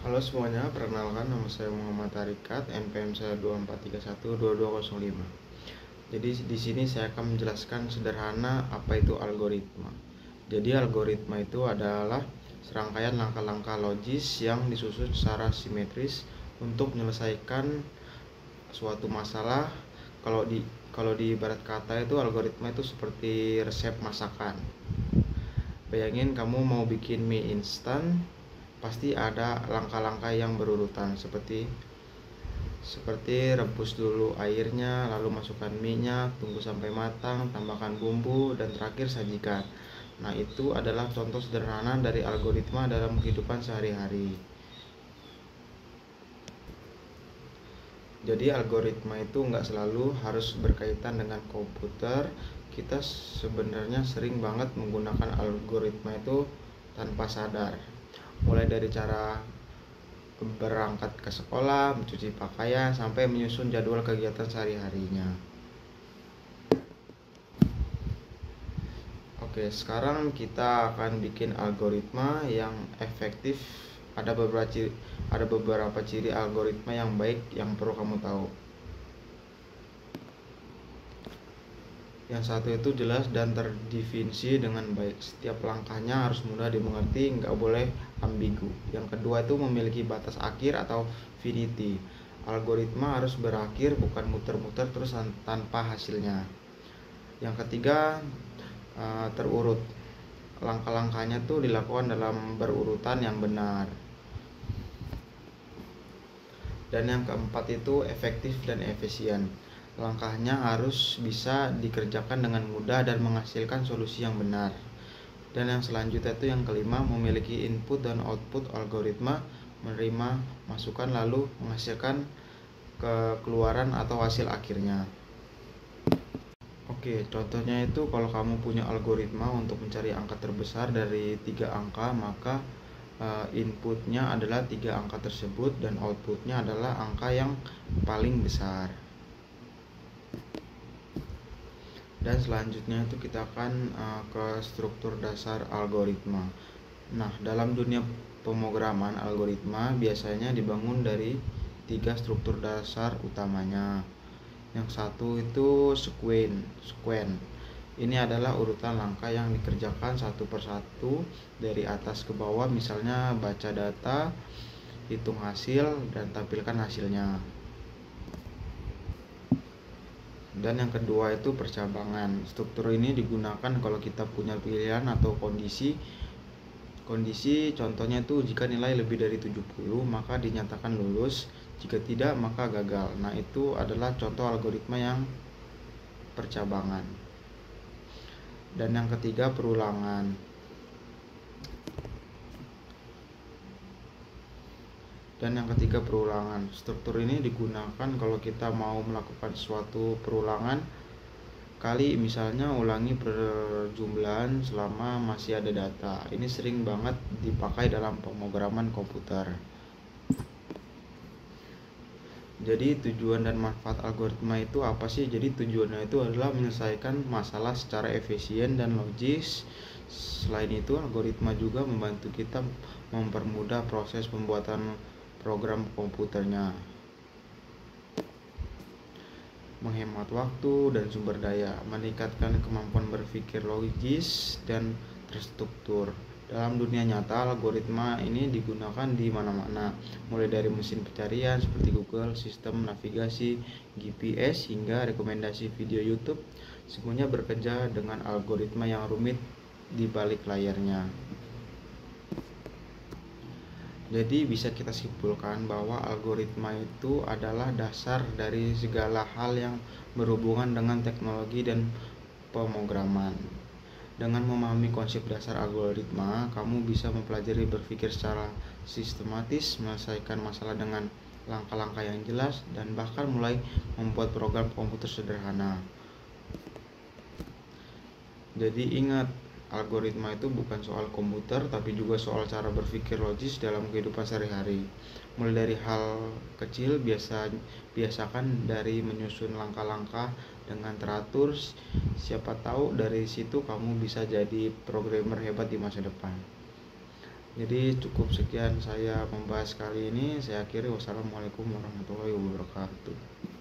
Halo semuanya, perkenalkan nama saya Muhammad Tarikat, NPM saya 24312205. Jadi di sini saya akan menjelaskan sederhana apa itu algoritma. Jadi algoritma itu adalah serangkaian langkah-langkah logis yang disusun secara simetris untuk menyelesaikan suatu masalah. Kalau di ibarat kata itu algoritma itu seperti resep masakan. Bayangin kamu mau bikin mie instan, pasti ada langkah-langkah yang berurutan seperti rebus dulu airnya, lalu masukkan mie-nya, tunggu sampai matang, tambahkan bumbu, dan terakhir sajikan. Nah, itu adalah contoh sederhana dari algoritma dalam kehidupan sehari-hari. Jadi algoritma itu nggak selalu harus berkaitan dengan komputer. Kita sebenarnya sering banget menggunakan algoritma itu tanpa sadar. Mulai dari cara berangkat ke sekolah, mencuci pakaian, sampai menyusun jadwal kegiatan sehari-harinya. Oke, sekarang kita akan bikin algoritma yang efektif. Ada beberapa ciri algoritma yang baik yang perlu kamu tahu. Yang satu itu jelas dan terdefinisi dengan baik. Setiap langkahnya harus mudah dimengerti, nggak boleh ambigu. Yang kedua itu memiliki batas akhir atau finity. Algoritma harus berakhir, bukan muter-muter terus tanpa hasilnya. Yang ketiga, terurut. Langkah-langkahnya tuh dilakukan dalam berurutan yang benar. Dan yang keempat itu efektif dan efisien. Langkahnya harus bisa dikerjakan dengan mudah dan menghasilkan solusi yang benar. Dan yang selanjutnya itu yang kelima, memiliki input dan output algoritma, menerima masukan lalu menghasilkan keluaran atau hasil akhirnya. Oke, contohnya itu kalau kamu punya algoritma untuk mencari angka terbesar dari 3 angka, maka inputnya adalah 3 angka tersebut dan outputnya adalah angka yang paling besar. Dan selanjutnya itu kita akan ke struktur dasar algoritma. Nah, dalam dunia pemrograman, algoritma biasanya dibangun dari 3 struktur dasar utamanya. Yang satu itu sequence. Ini adalah urutan langkah yang dikerjakan satu persatu dari atas ke bawah, misalnya baca data, hitung hasil, dan tampilkan hasilnya. Dan yang kedua itu percabangan. Struktur ini digunakan kalau kita punya pilihan atau kondisi. Contohnya itu jika nilai lebih dari 70 maka dinyatakan lulus, jika tidak maka gagal. Nah, itu adalah contoh algoritma yang percabangan. Dan yang ketiga perulangan. Struktur ini digunakan kalau kita mau melakukan suatu perulangan kali, misalnya ulangi perjumlahan selama masih ada data. Ini sering banget dipakai dalam pemrograman komputer. Jadi tujuan dan manfaat algoritma itu apa sih? Jadi tujuannya itu adalah menyelesaikan masalah secara efisien dan logis. Selain itu, algoritma juga membantu kita mempermudah proses pembuatan program komputernya, menghemat waktu dan sumber daya, meningkatkan kemampuan berpikir logis dan terstruktur. Dalam dunia nyata, algoritma ini digunakan di mana-mana, mulai dari mesin pencarian seperti Google, sistem navigasi, GPS, hingga rekomendasi video YouTube. Semuanya bekerja dengan algoritma yang rumit di balik layarnya. Jadi bisa kita simpulkan bahwa algoritma itu adalah dasar dari segala hal yang berhubungan dengan teknologi dan pemrograman. Dengan memahami konsep dasar algoritma, kamu bisa mempelajari berpikir secara sistematis, menyelesaikan masalah dengan langkah-langkah yang jelas, dan bahkan mulai membuat program komputer sederhana. Jadi ingat, algoritma itu bukan soal komputer, tapi juga soal cara berpikir logis dalam kehidupan sehari-hari. Mulai dari hal kecil, biasakan dari menyusun langkah-langkah dengan teratur. Siapa tahu dari situ kamu bisa jadi programmer hebat di masa depan. Jadi cukup sekian saya membahas kali ini. Saya akhiri. Wassalamualaikum warahmatullahi wabarakatuh.